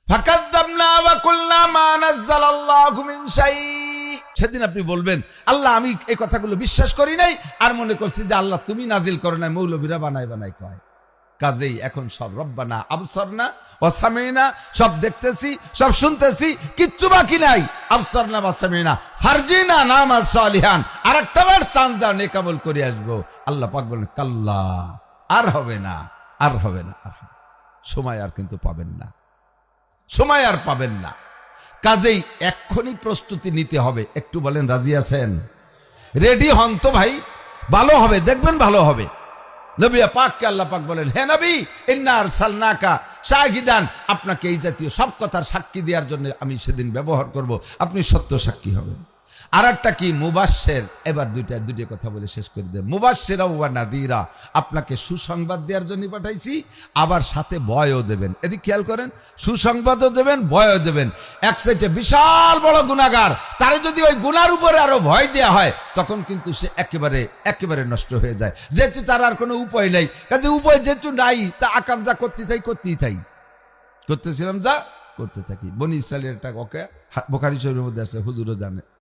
ফাকাদ্দাবনা ওয়া কুলনা মা নাযালাল্লাহু মিন শাই। সেদিন আপনি বলবেন আল্লাহ আমি এই কথাগুলো বিশ্বাস করি নাই, আর মনে করছি যে আল্লাহ তুমি নাজিল করো না, মৌলবীরা বানায় বানায় কয়। কাজেই এখন সব রব্বানা আবসারনা ওয়া সামিনা, সব দেখতেছি সব শুনতেছি, কিচ্ছু বাকি নাই। আবসারনা ওয়া সামিনা ফারজিনা নামাল সালিহান, আরেকটাবার চান্স দাও নেকামল করে আসবো। আল্লাহ পাক বলেন কাল্লা, আর হবে না, আর হবে না, আর হবে না। সময় আর কিন্তু পাবেন না, সময় আর পাবেন না। কাজেই এক্ষুনি প্রস্তুতি নিতে হবে। একটু বলেন রাজি আছেন? রেডি হন তো ভাই, ভালো হবে, দেখবেন ভালো হবে। নবী পাককে আল্লাহ পাক বলেন, হে নবী ইন্না আরসালনাকা শাহিদান, আপনাকে এই জাতীয় সব কথার সাক্ষী দেওয়ার জন্য আমি সেদিন ব্যবহার করব, আপনি সত্য সাক্ষী হবেন। আর একটা কি মুবাশশির, এবার দুইটা কথা বলে শেষ করে দেব। মুবাশশিরা ওয়া নাযীরা, আপনাকে সুসংবাদ দেওয়ার জন্য পাঠাইছি, আবার সাথে ভয়ও দেবেন। এদিকে খেয়াল করেন, সুসংবাদও দেবেন, ভয়ও দেবেন। এক সাইডে বিশাল বড় গুনাহগার, তারে যদি ওই গুনার উপরে আরো ভয় দেওয়া হয়, তখন কিন্তু সে একেবারে নষ্ট হয়ে যায়। যেহেতু তার আর কোনো উপায় নেই, কাজে উপায় যেহেতু নাই, তা আকাম যা করতেই থাই, করতেছিলাম যা করতে থাকি। বনি ইসরাইলের একটা ওকে বুখারী শরীফের মধ্যে আছে, হুজুরও জানে।